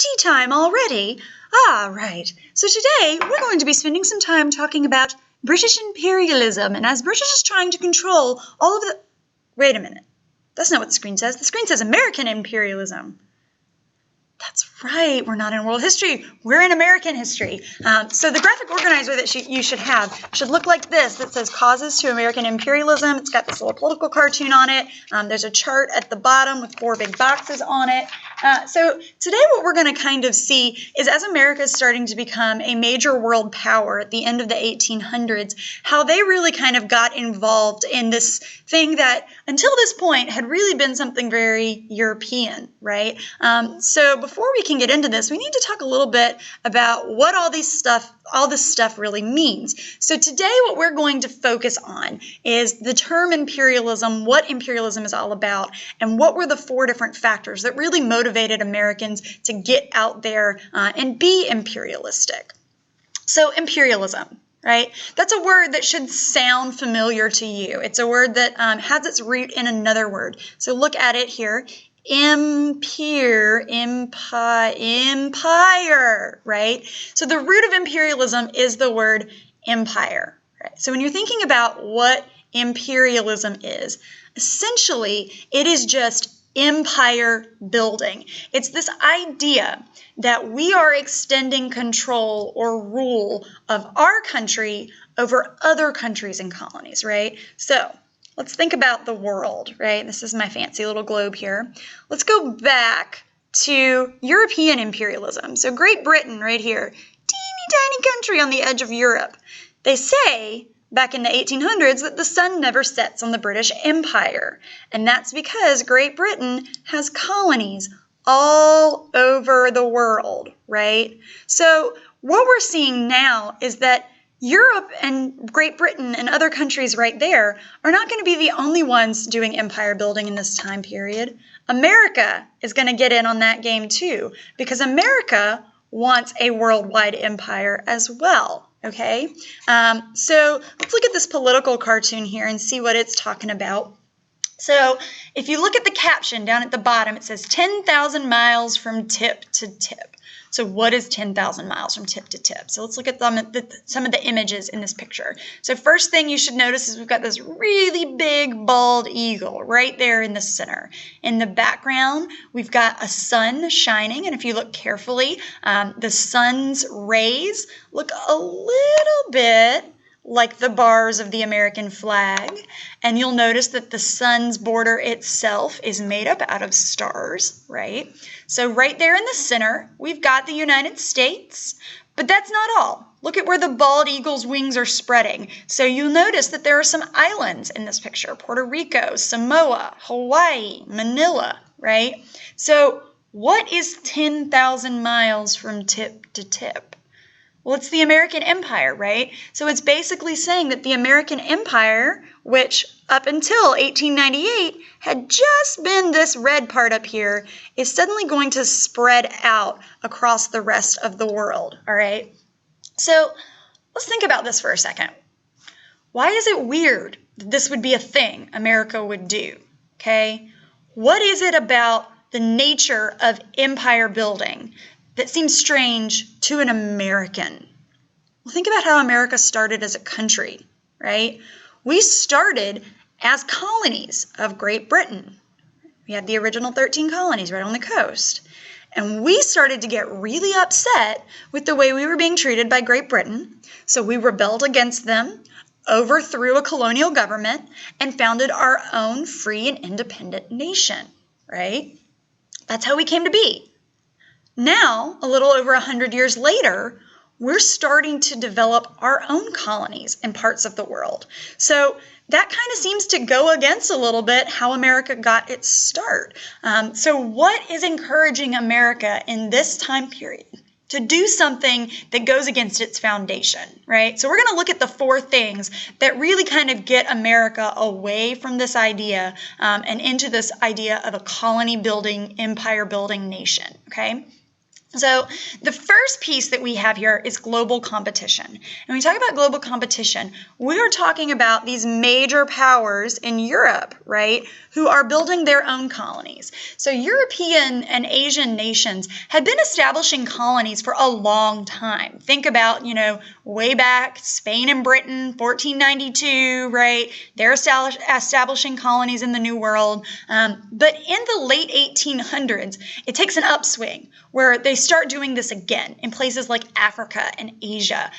tea time already. Ah, right. So today we're going to be spending some time talking about British imperialism, and as British is trying to control all of the... Wait a minute. That's not what the screen says. The screen says American imperialism. That's right. We're not in world history. We're in American history. So the graphic organizer that you should have should look like this that says Causes to American Imperialism. It's got this little political cartoon on it. There's a chart at the bottom with 4 big boxes on it. So today what we're going to kind of see is as America is starting to become a major world power at the end of the 1800s, how they really kind of got involved in this thing that until this point had really been something very European, right? So before we can get into this, we need to talk a little bit about what all this stuff really means. So today what we're going to focus on is the term imperialism, what imperialism is all about, and what were the 4 different factors that really motivated Americans to get out there and be imperialistic. So imperialism. Right? That's a word that should sound familiar to you. It's a word that has its root in another word. So look at it here. Empire, right? So the root of imperialism is the word empire. Right? So when you're thinking about what imperialism is, essentially it is just empire building. It's this idea that we are extending control or rule of our country over other countries and colonies, right? So let's think about the world, right? This is my fancy little globe here. Let's go back to European imperialism. So Great Britain right here, teeny tiny country on the edge of Europe. They say back in the 1800s that the sun never sets on the British Empire. And that's because Great Britain has colonies all over the world, right? So what we're seeing now is that Europe and Great Britain and other countries right there are not going to be the only ones doing empire building in this time period. America is going to get in on that game too, because America wants a worldwide empire as well. Okay, so let's look at this political cartoon here and see what it's talking about. So if you look at the caption down at the bottom, it says 10,000 miles from tip to tip. So what is 10,000 miles from tip to tip? So let's look at some of the images in this picture. So first thing you should notice is we've got this really big bald eagle right there in the center. In the background, we've got a sun shining, and if you look carefully, the sun's rays look a little bit like the bars of the American flag, and you'll notice that the sun's border itself is made up out of stars, right? So right there in the center, we've got the United States, but that's not all. Look at where the bald eagle's wings are spreading. So you'll notice that there are some islands in this picture: Puerto Rico, Samoa, Hawaii, Manila, right? So what is 10,000 miles from tip to tip? Well, it's the American Empire, right? So it's basically saying that the American Empire, which up until 1898 had just been this red part up here, is suddenly going to spread out across the rest of the world, all right? So let's think about this for a second. Why is it weird that this would be a thing America would do, okay? What is it about the nature of empire building that seems strange to an American? Well, think about how America started as a country, right? We started as colonies of Great Britain. We had the original 13 colonies right on the coast. And we started to get really upset with the way we were being treated by Great Britain. So we rebelled against them, overthrew a colonial government, and founded our own free and independent nation, right? That's how we came to be. Now, a little over 100 years later, we're starting to develop our own colonies in parts of the world. So that kind of seems to go against a little bit how America got its start. So what is encouraging America in this time period to do something that goes against its foundation, right? So we're going to look at the 4 things that really kind of get America away from this idea and into this idea of a colony building, empire building nation, okay? So the first piece that we have here is global competition. And when we talk about global competition, we are talking about these major powers in Europe, right, who are building their own colonies. So European and Asian nations had been establishing colonies for a long time. Think about, way back, Spain and Britain, 1492, right? They're establishing colonies in the New World. But in the late 1800s, it takes an upswing where they start doing this again in places like Africa and Asia.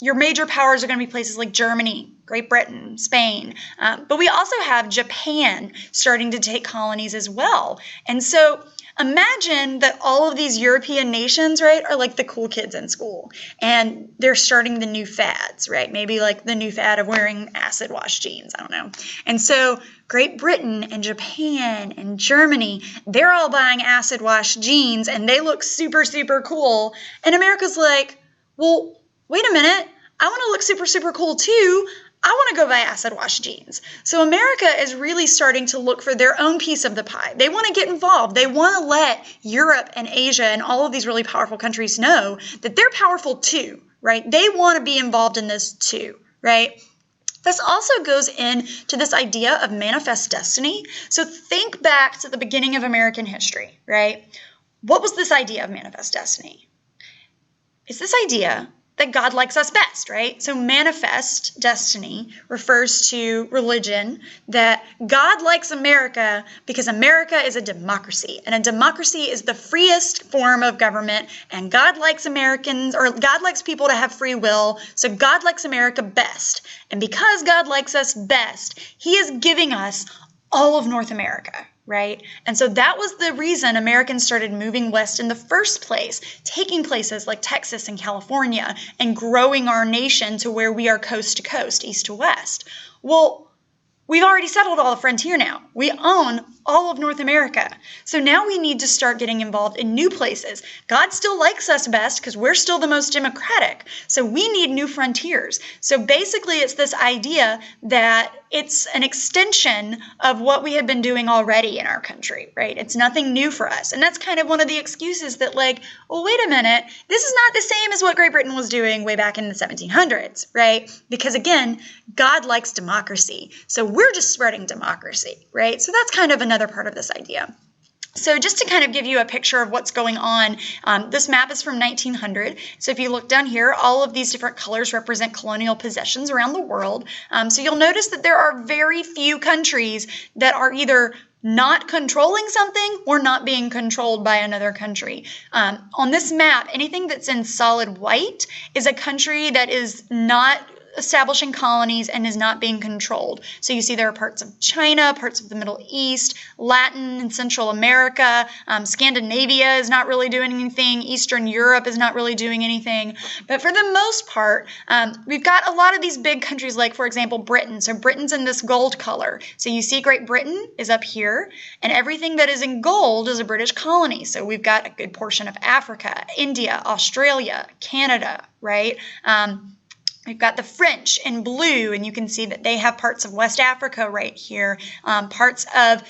Your major powers are going to be places like Germany, Great Britain, Spain. But we also have Japan starting to take colonies as well. And so imagine that all of these European nations, right, are like the cool kids in school. And they're starting the new fads, right? Maybe like the new fad of wearing acid wash jeans. I don't know. And so Great Britain and Japan and Germany, they're all buying acid wash jeans and they look super, super cool. And America's like, well, wait a minute. I want to look super, super cool too. I want to go buy acid wash jeans. So America is really starting to look for their own piece of the pie. They want to get involved. They want to let Europe and Asia and all of these really powerful countries know that they're powerful too, right? They want to be involved in this too, right? This also goes into this idea of manifest destiny. So think back to the beginning of American history, right? What was this idea of manifest destiny? It's this idea that God likes us best, right? So manifest destiny refers to religion, that God likes America because America is a democracy, and a democracy is the freest form of government, and God likes Americans, or God likes people to have free will, so God likes America best. And because God likes us best, he is giving us all of North America, right? And so that was the reason Americans started moving west in the first place, taking places like Texas and California and growing our nation to where we are coast to coast, east to west. Well, we've already settled all the frontier now. We own all of North America. So now we need to start getting involved in new places. God still likes us best because we're still the most democratic. So we need new frontiers. So basically it's this idea that it's an extension of what we have been doing already in our country, right? It's nothing new for us. And that's kind of one of the excuses that like, well, wait a minute, this is not the same as what Great Britain was doing way back in the 1700s, right? Because again, God likes democracy. So we're just spreading democracy, right? So that's kind of another part of this idea. So just to kind of give you a picture of what's going on, this map is from 1900. So if you look down here, all of these different colors represent colonial possessions around the world. So you'll notice that there are very few countries that are either not controlling something or not being controlled by another country. On this map, anything that's in solid white is a country that is not establishing colonies and is not being controlled. So you see there are parts of China, parts of the Middle East, Latin and Central America, Scandinavia is not really doing anything, Eastern Europe is not really doing anything. But for the most part, we've got a lot of these big countries like, for example, Britain. So Britain's in this gold color. So you see Great Britain is up here, and everything that is in gold is a British colony. So we've got a good portion of Africa, India, Australia, Canada, right? We've got the French in blue, and you can see that they have parts of West Africa right here, parts of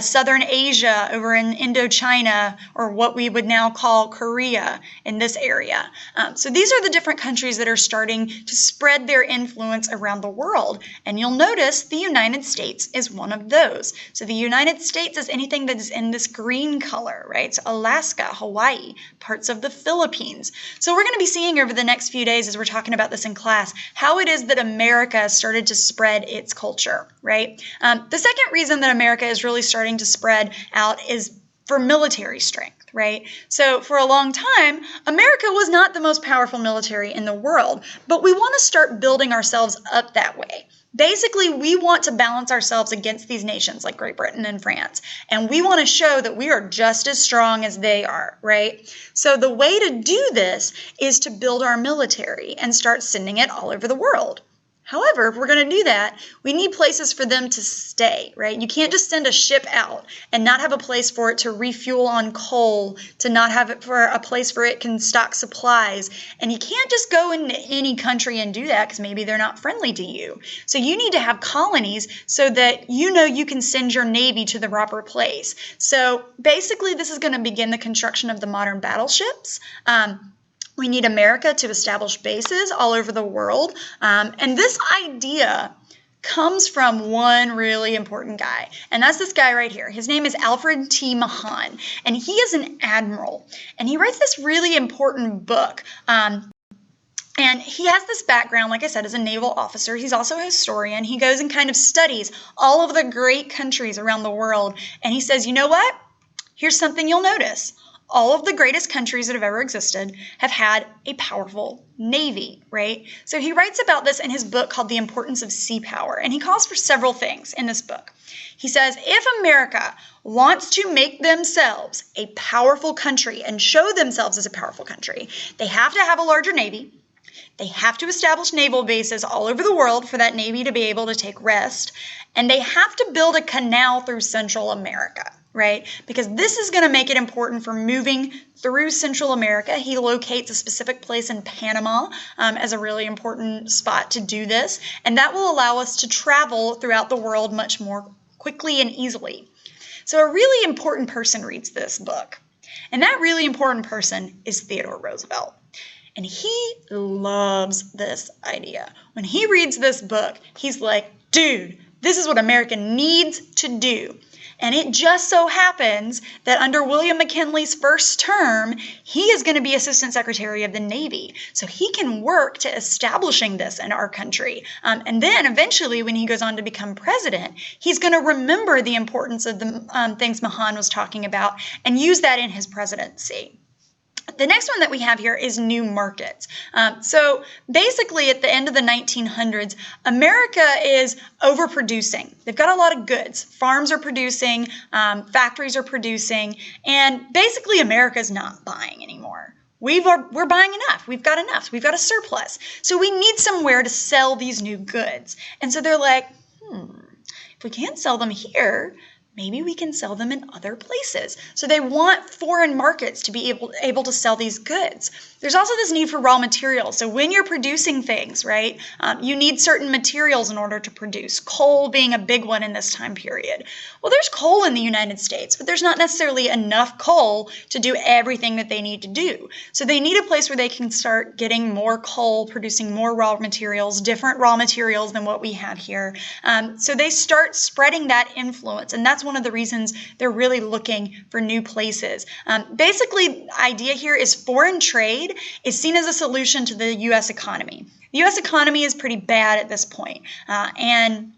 Southern Asia over in Indochina, or what we would now call Korea in this area. So these are the different countries that are starting to spread their influence around the world. And you'll notice the United States is one of those. So the United States is anything that is in this green color, right? So Alaska, Hawaii, parts of the Philippines. So we're going to be seeing over the next few days as we're talking about this in class, how it is that America started to spread its culture, right? The second reason that America is really starting to spread out is for military strength, right? So for a long time, America was not the most powerful military in the world, but we want to start building ourselves up that way. Basically, we want to balance ourselves against these nations like Great Britain and France, and we want to show that we are just as strong as they are, right? So the way to do this is to build our military and start sending it all over the world. However, if we're going to do that, we need places for them to stay, right? You can't just send a ship out and not have a place for it to refuel on coal, to not have it for a place where it can stock supplies. And you can't just go into any country and do that because maybe they're not friendly to you. So you need to have colonies so that you know you can send your navy to the proper place. So basically, this is going to begin the construction of the modern battleships. We need America to establish bases all over the world. And this idea comes from one really important guy, and that's this guy right here. His name is Alfred T. Mahan, and he is an admiral, and he writes this really important book. And he has this background, like I said, as a naval officer. He's also a historian. He goes and kind of studies all of the great countries around the world, and he says, you know what? Here's something you'll notice. All of the greatest countries that have ever existed have had a powerful navy, right? So he writes about this in his book called The Importance of Sea Power, and he calls for several things in this book. He says, if America wants to make themselves a powerful country and show themselves as a powerful country, they have to have a larger navy. They have to establish naval bases all over the world for that navy to be able to take rest, and they have to build a canal through Central America. Right? Because this is going to make it important for moving through Central America. He locates a specific place in Panama as a really important spot to do this. And that will allow us to travel throughout the world much more quickly and easily. So a really important person reads this book. And that really important person is Theodore Roosevelt. And he loves this idea. When he reads this book, he's like, dude, this is what America needs to do. And it just so happens that under William McKinley's first term, he is going to be Assistant Secretary of the Navy. So he can work to establishing this in our country. And then eventually, when he goes on to become president, he's going to remember the importance of the things Mahan was talking about and use that in his presidency. The next one that we have here is new markets. So basically at the end of the 1900s, America is overproducing. They've got a lot of goods. Farms are producing, factories are producing, and basically America is not buying anymore. We're buying enough. We've got enough. We've got a surplus. So we need somewhere to sell these new goods. And so they're like, if we can't sell them here, maybe we can sell them in other places. So they want foreign markets to be able to sell these goods. There's also this need for raw materials. So when you're producing things, right, you need certain materials in order to produce, coal being a big one in this time period. Well, there's coal in the United States, but there's not necessarily enough coal to do everything that they need to do. So they need a place where they can start getting more coal, producing more raw materials, different raw materials than what we have here. So they start spreading that influence, and that's one of the reasons they're really looking for new places. Basically, the idea here is foreign trade is seen as a solution to the U.S. economy. The U.S. economy is pretty bad at this point, and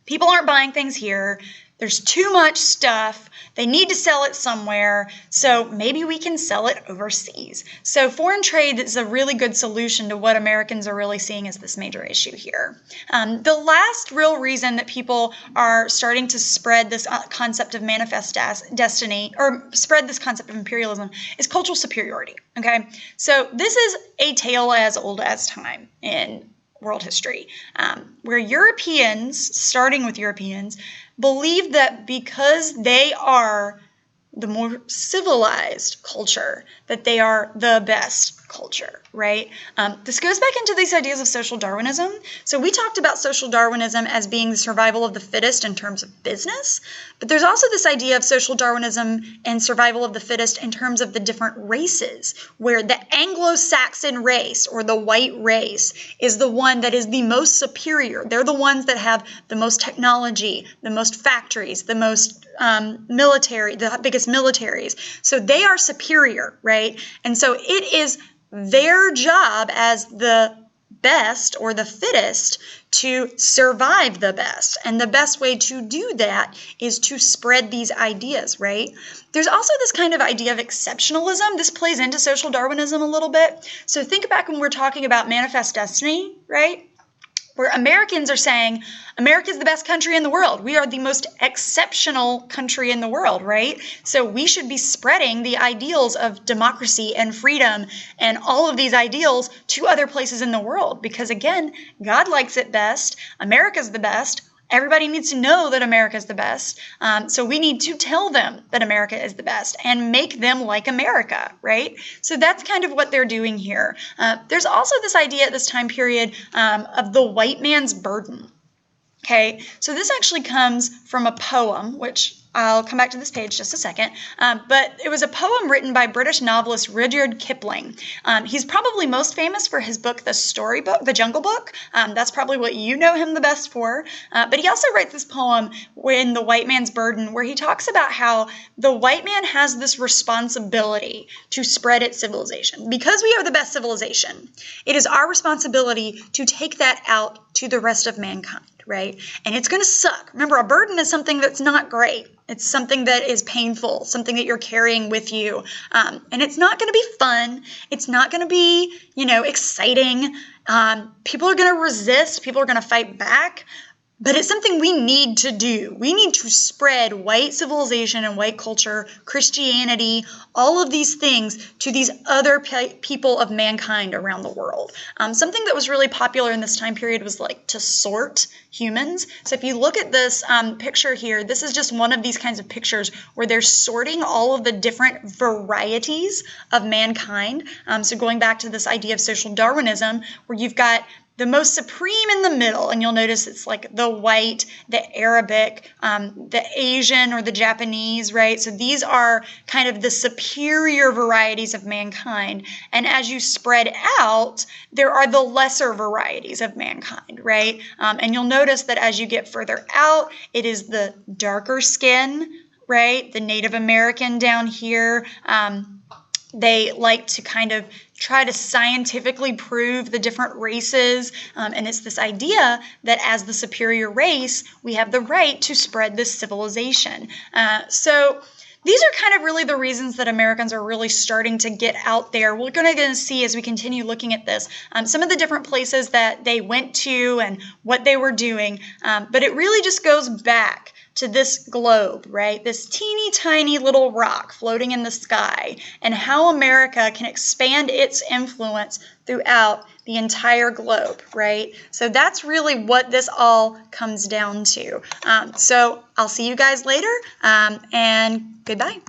people aren't buying things here. There's too much stuff. They need to sell it somewhere, so maybe we can sell it overseas. So foreign trade is a really good solution to what Americans are really seeing as this major issue here. The last real reason that people are starting to spread this concept of manifest destiny, or spread this concept of imperialism, is cultural superiority, okay? So this is a tale as old as time in world history, where Europeans, starting with Europeans, believe that because they are the more civilized culture, that they are the best culture, right? This goes back into these ideas of social Darwinism. So we talked about social Darwinism as being the survival of the fittest in terms of business, but there's also this idea of social Darwinism and survival of the fittest in terms of the different races, where the Anglo-Saxon race or the white race is the one that is the most superior. They're the ones that have the most technology, the most factories, the most military, the biggest militaries. So they are superior, right? And so it is their job as the best or the fittest to survive the best. And the best way to do that is to spread these ideas, right? There's also this kind of idea of exceptionalism. This plays into social Darwinism a little bit. So think back when we're talking about manifest destiny, right? where Americans are saying, America is the best country in the world. We are the most exceptional country in the world, right? So we should be spreading the ideals of democracy and freedom and all of these ideals to other places in the world. Because again, God likes it best. America's the best. Everybody needs to know that America is the best. So we need to tell them that America is the best and make them like America, right? So that's kind of what they're doing here. There's also this idea at this time period of the white man's burden. Okay, so this actually comes from a poem, which I'll come back to this page just a second, but it was a poem written by British novelist Rudyard Kipling. He's probably most famous for his book, The Jungle Book. That's probably what you know him the best for, but he also writes this poem in The White Man's Burden, where he talks about how the white man has this responsibility to spread its civilization. Because we are the best civilization, it is our responsibility to take that out to the rest of mankind. Right? And it's going to suck. Remember, a burden is something that's not great. It's something that is painful, something that you're carrying with you. And it's not going to be fun. It's not going to be, exciting. People are going to resist. People are going to fight back. But it's something we need to do. We need to spread white civilization and white culture, Christianity, all of these things to these other people of mankind around the world. Something that was really popular in this time period was like to sort humans. So if you look at this picture here, this is just one of these kinds of pictures where they're sorting all of the different varieties of mankind. So going back to this idea of social Darwinism, where you've got the most supreme in the middle, and you'll notice it's like the white, the Arabic, the Asian or the Japanese, right? So these are kind of the superior varieties of mankind. And as you spread out, there are the lesser varieties of mankind, right? And you'll notice that as you get further out, it is the darker skin, right? The Native American down here. They like to kind of try to scientifically prove the different races. And it's this idea that as the superior race, we have the right to spread this civilization. So these are kind of really the reasons that Americans are really starting to get out there. We're going to see as we continue looking at this, some of the different places that they went to and what they were doing. But it really just goes back to this globe, right? This teeny tiny little rock floating in the sky, and how America can expand its influence throughout the entire globe, right? So that's really what this all comes down to. So I'll see you guys later, and goodbye.